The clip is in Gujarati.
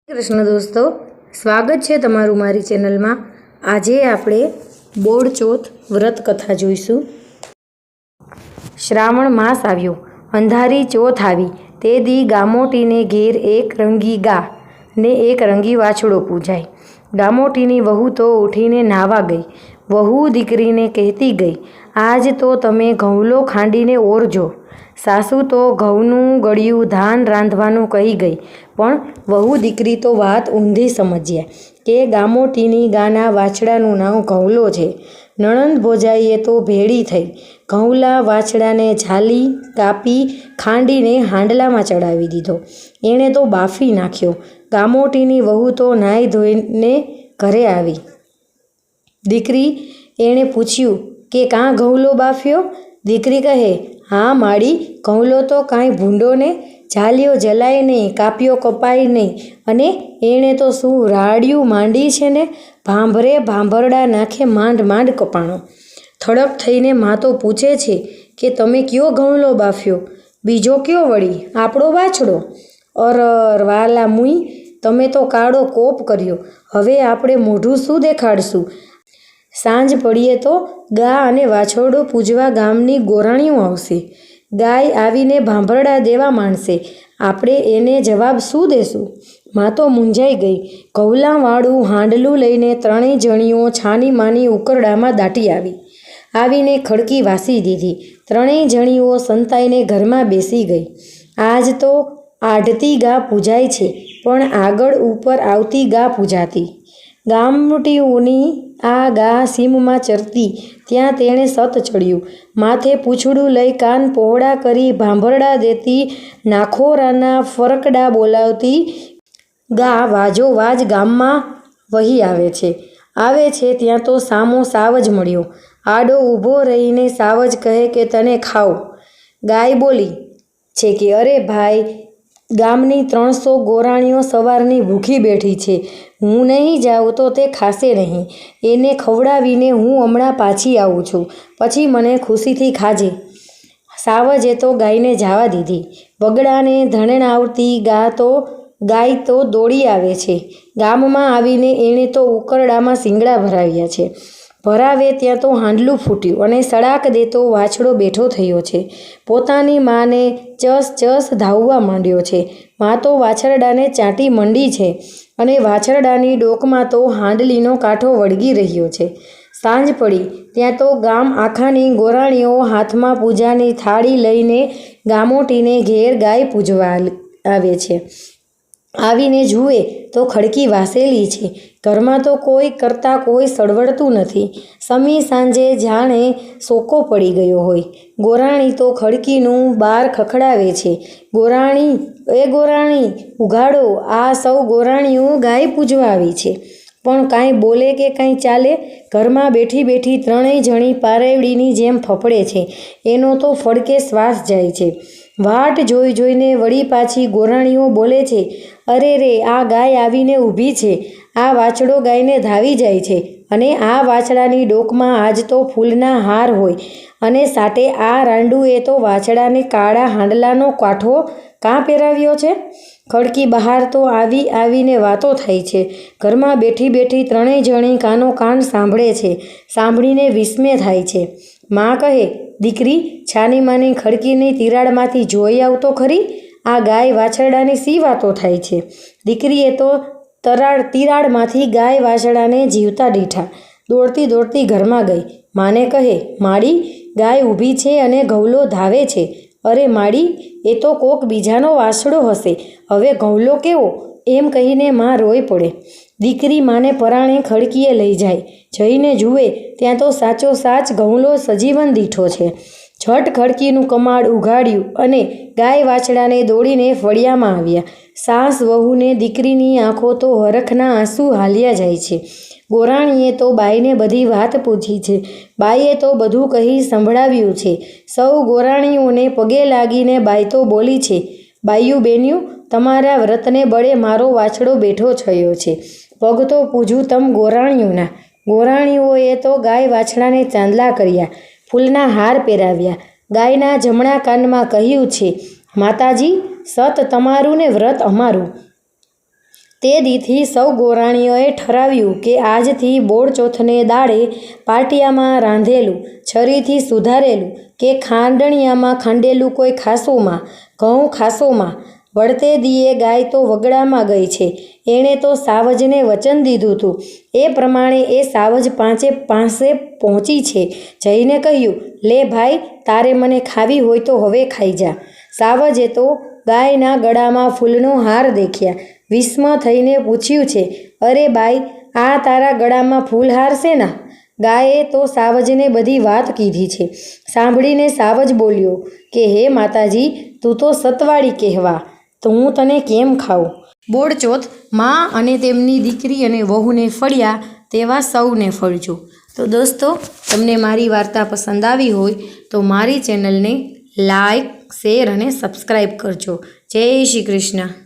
કૃષ્ણ દોસ્તો, સ્વાગત છે તમારું મારી ચેનલમાં। આજે આપણે બોડચોથ વ્રત કથા જોઈશું। શ્રાવણ માસ આવ્યો, અંધારી ચોથ આવી, તે દી ગામોટીને ઘેર એક રંગી ગા ને એક રંગી વાછડો પૂજાય। ગામોટીની વહુ તો ઉઠીને નાવા ગઈ। વહુ દીકરીને કહેતી ગઈ, આજ તો તમે ઘઉંલો ખાંડીને ઓરજો। સાસુ તો ઘઉંનું ગળ્યું ધાન રાંધવાનું કહી ગઈ, પણ વહુ દીકરી તો વાત ઊંધી સમજ્યા કે ગામોટીની ગાના વાછડાનું નામ ઘઉંલો છે। નણંદ ભોજાઈએ તો ભેળી થઈ ઘઉંલા વાછડાને ઝાલી કાપી ખાંડીને હાંડલામાં ચડાવી દીધો। એણે તો બાફી નાખ્યો। ગામોટીની વહુ તો નાહી ધોઈને ઘરે આવી। દીકરી એણે પૂછ્યું કે કાં ઘઉંલો બાફ્યો? દીકરી કહે, હા માડી, ઘઉંલો તો કાંઈ ભૂંડો ને, ઝાલ્યો જલાય નહીં, કાપ્યો કપાય નહીં, અને એણે તો શું રાડિયું માંડી છે ને, ભાંભરે ભાંભરડા નાખે માંડ માંડ કપાણો। થડક થઈને મા તો પૂછે છે કે તમે કયો ઘઉંલો બાફ્યો? બીજો કયો વળી? આપણો વાછડો? અરર વાલા મુઈ, તમે તો કાળો કોપ કર્યો। હવે આપણે મોઢું શું દેખાડશું? સાંજ પડીએ તો ગા અને વાછરડો પૂજવા ગામની ગોરાણીઓ આવશે। ગાય આવીને ભાંભરડા દેવા માંડશે। આપણે એને જવાબ શું દેશું? મા તો મૂંઝાઈ ગઈ। ઘઉંલાવાળું હાંડલું લઈને ત્રણેય જણીઓ છાની માની ઉકરડામાં દાટી આવીને ખડકી વાસી દીધી। ત્રણેય જણીઓ સંતાઈને ઘરમાં બેસી ગઈ। આજ તો આઢતી ગા પૂજાય છે, પણ આગળ ઉપર આવતી ગા પૂજાતી। ગામટીઓની આ ગા સીમમાં ચરતી, ત્યાં તેણે સત ચડ્યું। માથે પૂંછડું લઈ કાન પહોળા કરી ભાંભરડા દેતી, નાખોરાના ફરકડા બોલાવતી ગા વાજો વાજ ગામમાં વહી આવે છે ત્યાં તો સામો સાવજ મળ્યો। આડો ઊભો રહીને સાવજ કહે કે તને ખાવ? ગાય બોલી છે કે અરે ભાઈ, ગામની 300 ગોરાણીઓ સવારની ભૂખી બેઠી છે। હું નહીં જાઉં તો તે ખાશે નહીં। એને ખવડાવીને હું હમણાં પાછી આવું છું, પછી મને ખુશીથી ખાજે। સાવજે તો ગાયને જવા દીધી। વગડાને ધણણાવતી ગાય તો દોડી આવે છે। ગામમાં આવીને એણે તો ઉકરડામાં શીંગડા ભરાવ્યા છે। ભરાવે ત્યાં તો હાંડલું ફૂટ્યું અને સડાક દેતો વાછડો બેઠો થયો છે। પોતાની માને ચસ ચસ ધાવવા માંડ્યો છે। મા તો વાછરડાને ચાટી મંડી છે અને વાછરડાની ડોકમાં તો હાંડલીનો કાંઠો વળગી રહ્યો છે। સાંજ પડી ત્યાં તો ગામ આખાની ગોરાણીઓ હાથમાં પૂજાની થાળી લઈને ગામોટીને ઘેર ગાય પૂજવા આવે છે। આવીને જુએ તો ખડકી વાસેલી છે। ઘરમાં તો કોઈ કરતાં કોઈ સળવળતું નથી। સમી સાંજે જાણે સોકો પડી ગયો હોય। ગોરાણી તો ખડકીનું બાર ખખડાવે છે, ગોરાણી એ ગોરાણી ઉઘાડો, આ સૌ ગોરાણીઓ ગાય પૂજવા આવી છે। પણ કાંઈ બોલે કે કાંઈ ચાલે। ઘરમાં બેઠી બેઠી ત્રણેય જણી પારેવડીની જેમ ફફડે છે। એનો તો ફડકે શ્વાસ જાય છે। વાટ જોઈ જોઈને વળી પાછી ગોરાણીઓ બોલે છે, અરે રે, આ ગાય આવીને ઊભી છે। આ વાછડો ગાયને ધાવી જાય છે, અને આ વાછડાની ડોકમાં આજ તો ફૂલના હાર હોય, અને સાટે આ રાંડુએ તો વાછડાને કાળા હાંડલાનો કાંઠો કાં પહેરાવ્યો છે? ખડકી બહાર તો આવીને વાતો થાય છે। ઘરમાં બેઠી બેઠી ત્રણેય જણી કાનો કાન સાંભળે છે। સાંભળીને વિસ્મય થાય છે। મા કહે, દીકરી, છાની માની ખડકીની તિરાડમાંથી જોઈ આવતો ખરી, આ ગાય વાછરડાની શી વાતો થાય છે? દીકરીએ તો તિરાડમાંથી ગાય વાછડાને જીવતા દીઠા દોડતી દોડતી ઘરમાં ગઈ। માને કહે, માડી, ગાય ઊભી છે અને ઘઉંલો ધાવે છે। અરે માડી, એ તો કોક બીજાનો વાછડો હશે, હવે ઘઉંલો કેવો? એમ કહીને મા રોઈ પડે। દીકરી માને પરાણે ખડકીએ લઈ જાય। જઈને જુએ ત્યાં તો સાચો સાચ ઘઉંલો સજીવન દીઠો છે। ઝટ ખડકીનું કમાડ ઉઘાડ્યું અને ગાય વાછડાને દોડીને ફળિયામાં આવ્યા। સાસ વહુને દીકરીની આંખો તો હરખના આંસુ હાલ્યા જાય છે। ગોરાણીએ તો બાઈને બધી વાત પૂછી છે। બાઈએ તો બધું કહી સંભળાવ્યું છે। સૌ ગોરાણીઓને પગે લાગીને બાઈ તો બોલી છે, બાઈયું બેન્યું, તમારા વ્રતને બળે મારો વાછડો બેઠો થયો છે। પગ તો પૂજું તમ ગોરાણીઓના। ગોરાણીઓએ તો ગાય વાછડાને ચાંદલા કર્યા, ફૂલના હાર પહેરાવ્યા। ગાયના જમણા કાનમાં કહ્યું છે, માતાજી, સત તમારું ને વ્રત અમારું। તે દીથી સૌ ગોરાણીઓએ ઠરાવ્યું કે આજથી બોળચોથને દાડે પાટિયામાં રાંધેલું, છરીથી સુધારેલું કે ખાંડણિયામાં ખંડેલું કોઈ ખાસોમાં, ઘઉં ખાસોમાં, વળતે દીએ ગાય તો વગડામાં ગઈ છે. એણે તો સાવજને વચન દીધું હતું એ પ્રમાણે એ સાવજ પાસે પહોંચી છે. જઈને કહ્યું, લે ભાઈ, તારે મને ખાવી હોય તો હવે ખાઈ જા. સાવજે તો ગાયના ગળામાં ફૂલનો હાર દેખ્યા. વિસ્મ થઈને પૂછ્યું છે, અરે બાઈ, આ તારા ગળામાં ફૂલહાર શેના? ગાયે તો સાવજને બધી વાત કીધી છે. સાંભળીને સાવજ બોલ્યો કે હે માતાજી, તું તો સતવાળી કહેવા, તો હું તને કેમ ખાઉં? બોળચોથ માં અને તેમની દીકરી અને વહુને ફળ્યા તેવા સૌને ફળજો. તો દોસ્તો, તમને મારી વાર્તા પસંદ આવી હોય તો મારી ચેનલને લાઈક, શેર અને સબસ્ક્રાઈબ કરજો. જય શ્રી કૃષ્ણ.